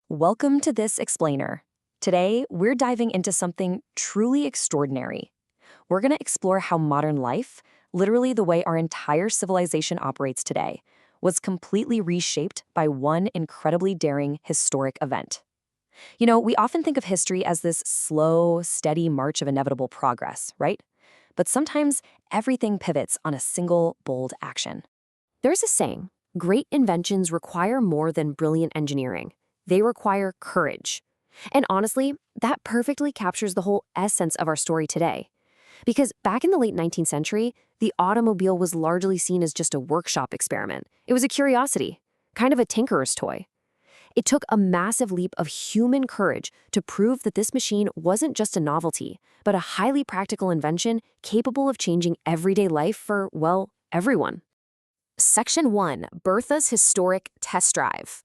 Welcome to This Explainer. Today, we're diving into something truly extraordinary. We're going to explore how modern life, literally the way our entire civilization operates today, was completely reshaped by one incredibly daring historic event. We often think of history as this slow, steady march of inevitable progress, right? But sometimes everything pivots on a single, bold action. There's a saying, great inventions require more than brilliant engineering. They require courage. And honestly, that perfectly captures the whole essence of our story today. Because back in the late 19th century, the automobile was largely seen as just a workshop experiment. It was a curiosity, kind of a tinkerer's toy. It took a massive leap of human courage to prove that this machine wasn't just a novelty, but a highly practical invention capable of changing everyday life for, well, everyone. Section 1. Bertha's Historic Test Drive.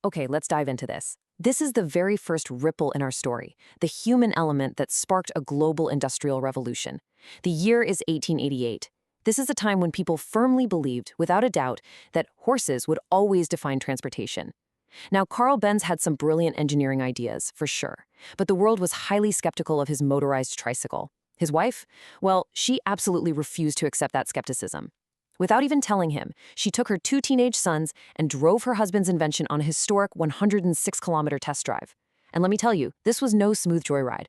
Okay, let's dive into this. This is the very first ripple in our story, the human element that sparked a global industrial revolution. The year is 1888. This is a time when people firmly believed, without a doubt, that horses would always define transportation. Now, Carl Benz had some brilliant engineering ideas, for sure, but the world was highly skeptical of his motorized tricycle. His wife? Well, she absolutely refused to accept that skepticism. Without even telling him, she took her 2 teenage sons and drove her husband's invention on a historic 106-kilometer test drive. And let me tell you, this was no smooth joyride.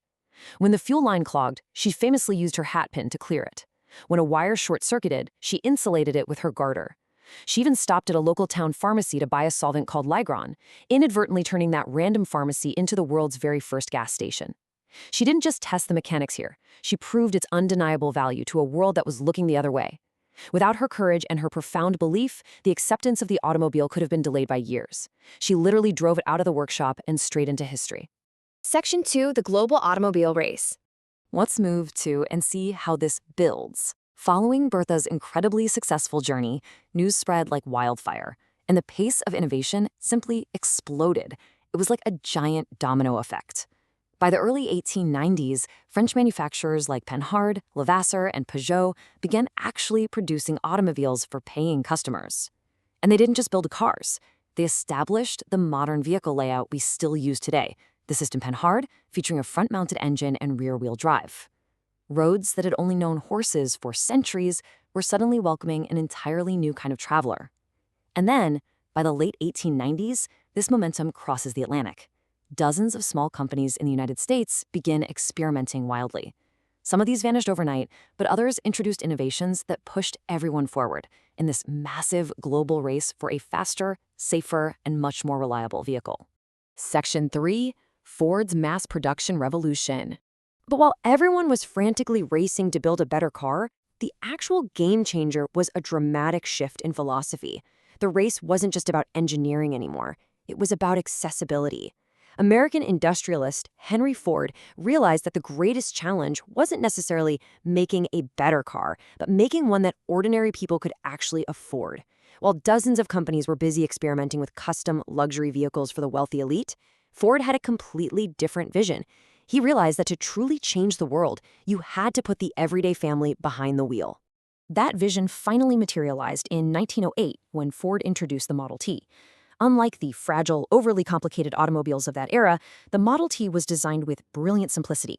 When the fuel line clogged, she famously used her hat pin to clear it. When a wire short-circuited, she insulated it with her garter. She even stopped at a local town pharmacy to buy a solvent called Ligron, inadvertently turning that random pharmacy into the world's very first gas station. She didn't just test the mechanics here. She proved its undeniable value to a world that was looking the other way. Without her courage and her profound belief, the acceptance of the automobile could have been delayed by years. She literally drove it out of the workshop and straight into history. Section 2. The Global Automobile Race. Let's move to and see how this builds. Following Bertha's incredibly successful journey, news spread like wildfire, and the pace of innovation simply exploded. It was like a giant domino effect. By the early 1890s, French manufacturers like Panhard, Levasseur, and Peugeot began actually producing automobiles for paying customers. And they didn't just build cars. They established the modern vehicle layout we still use today, the system Panhard, featuring a front-mounted engine and rear-wheel drive. Roads that had only known horses for centuries were suddenly welcoming an entirely new kind of traveler. And then, by the late 1890s, this momentum crosses the Atlantic. Dozens of small companies in the United States begin experimenting wildly. Some of these vanished overnight, but others introduced innovations that pushed everyone forward in this massive global race for a faster, safer, and much more reliable vehicle. Section 3. Ford's Mass Production Revolution. But while everyone was frantically racing to build a better car, the actual game changer was a dramatic shift in philosophy. The race wasn't just about engineering anymore. It was about accessibility. American industrialist Henry Ford realized that the greatest challenge wasn't necessarily making a better car, but making one that ordinary people could actually afford. While dozens of companies were busy experimenting with custom luxury vehicles for the wealthy elite, Ford had a completely different vision. He realized that to truly change the world, you had to put the everyday family behind the wheel. That vision finally materialized in 1908 when Ford introduced the Model T. Unlike the fragile, overly complicated automobiles of that era, the Model T was designed with brilliant simplicity.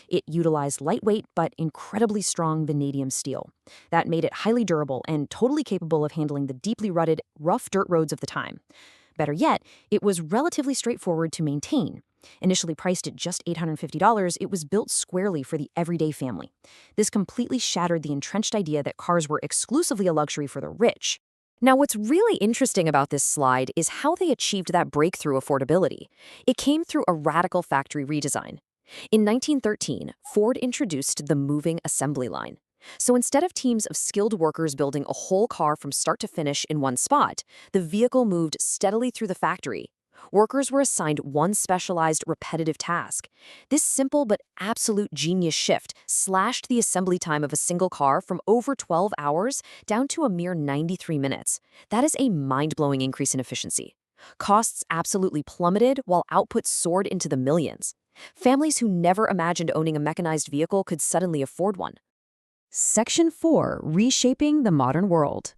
It utilized lightweight but incredibly strong vanadium steel. That made it highly durable and totally capable of handling the deeply rutted, rough dirt roads of the time. Better yet, it was relatively straightforward to maintain. Initially priced at just $850, it was built squarely for the everyday family. This completely shattered the entrenched idea that cars were exclusively a luxury for the rich. Now, what's really interesting about this slide is how they achieved that breakthrough affordability. It came through a radical factory redesign. In 1913, Ford introduced the moving assembly line. So instead of teams of skilled workers building a whole car from start to finish in one spot, the vehicle moved steadily through the factory. Workers were assigned one specialized, repetitive task. This simple but absolute genius shift slashed the assembly time of a single car from over 12 hours down to a mere 93 minutes. That is a mind-blowing increase in efficiency. Costs absolutely plummeted while output soared into the millions. Families who never imagined owning a mechanized vehicle could suddenly afford one. Section 4. Reshaping the Modern World.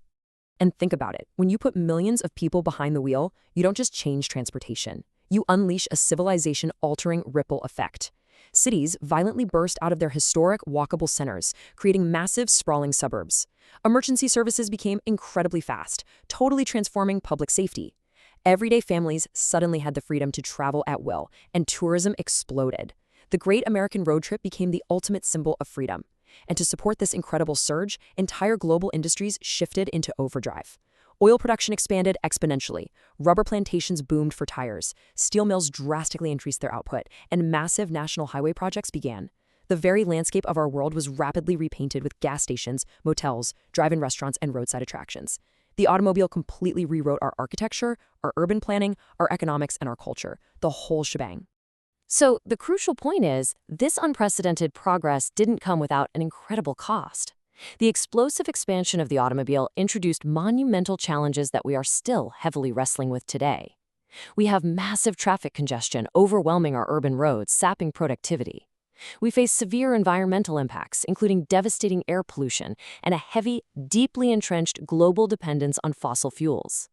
And think about it. When you put millions of people behind the wheel, you don't just change transportation. you unleash a civilization-altering ripple effect. Cities violently burst out of their historic walkable centers, creating massive, sprawling suburbs. Emergency services became incredibly fast, totally transforming public safety. Everyday families suddenly had the freedom to travel at will, and tourism exploded. The Great American Road Trip became the ultimate symbol of freedom. And to support this incredible surge, entire global industries shifted into overdrive. Oil production expanded exponentially, rubber plantations boomed for tires, steel mills drastically increased their output, and massive national highway projects began. The very landscape of our world was rapidly repainted with gas stations, motels, drive-in restaurants, and roadside attractions. The automobile completely rewrote our architecture, our urban planning, our economics, and our culture, the whole shebang. So the crucial point is, this unprecedented progress didn't come without an incredible cost. The explosive expansion of the automobile introduced monumental challenges that we are still heavily wrestling with today. We have massive traffic congestion overwhelming our urban roads, sapping productivity. We face severe environmental impacts, including devastating air pollution and a heavy, deeply entrenched global dependence on fossil fuels.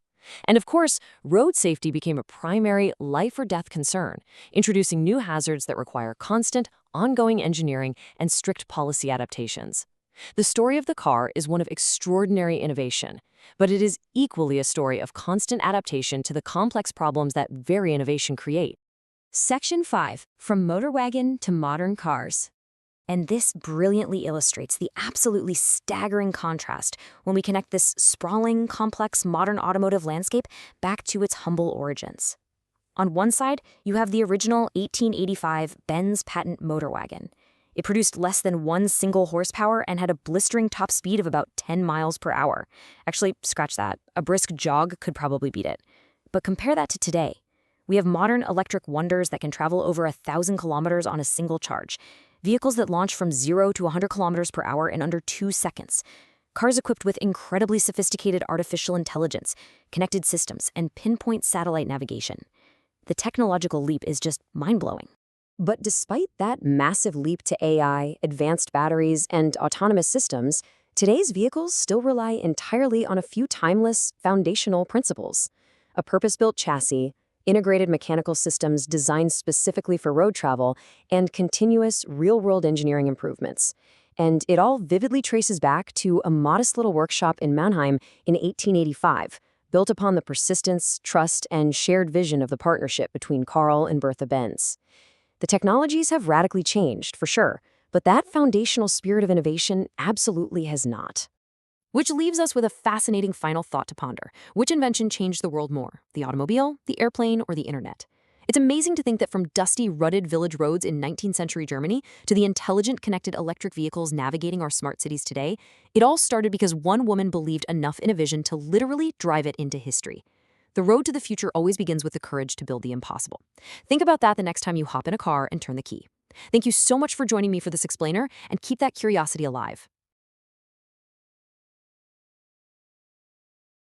And of course, road safety became a primary life-or-death concern, introducing new hazards that require constant, ongoing engineering and strict policy adaptations. The story of the car is one of extraordinary innovation, but it is equally a story of constant adaptation to the complex problems that very innovation create. Section 5, From Motor Wagon to Modern Cars. And this brilliantly illustrates the absolutely staggering contrast when we connect this sprawling, complex modern automotive landscape back to its humble origins. On one side, you have the original 1885 Benz patent motor wagon. It produced less than 1 single horsepower and had a blistering top speed of about 10 miles per hour. Actually, scratch that. A brisk jog could probably beat it. But compare that to today. We have modern electric wonders that can travel over 1,000 kilometers on a single charge. Vehicles that launch from 0 to 100 kilometers per hour in under 2 seconds. Cars equipped with incredibly sophisticated artificial intelligence, connected systems, and pinpoint satellite navigation. The technological leap is just mind-blowing. But despite that massive leap to AI, advanced batteries, and autonomous systems, today's vehicles still rely entirely on a few timeless, foundational principles. A purpose-built chassis, integrated mechanical systems designed specifically for road travel, and continuous, real-world engineering improvements. And it all vividly traces back to a modest little workshop in Mannheim in 1885, built upon the persistence, trust, and shared vision of the partnership between Carl and Bertha Benz. The technologies have radically changed, for sure, but that foundational spirit of innovation absolutely has not. Which leaves us with a fascinating final thought to ponder. Which invention changed the world more, the automobile, the airplane, or the internet? It's amazing to think that from dusty, rutted village roads in 19th century Germany to the intelligent, connected electric vehicles navigating our smart cities today, it all started because one woman believed enough in a vision to literally drive it into history. The road to the future always begins with the courage to build the impossible. Think about that the next time you hop in a car and turn the key. Thank you so much for joining me for this explainer, and keep that curiosity alive.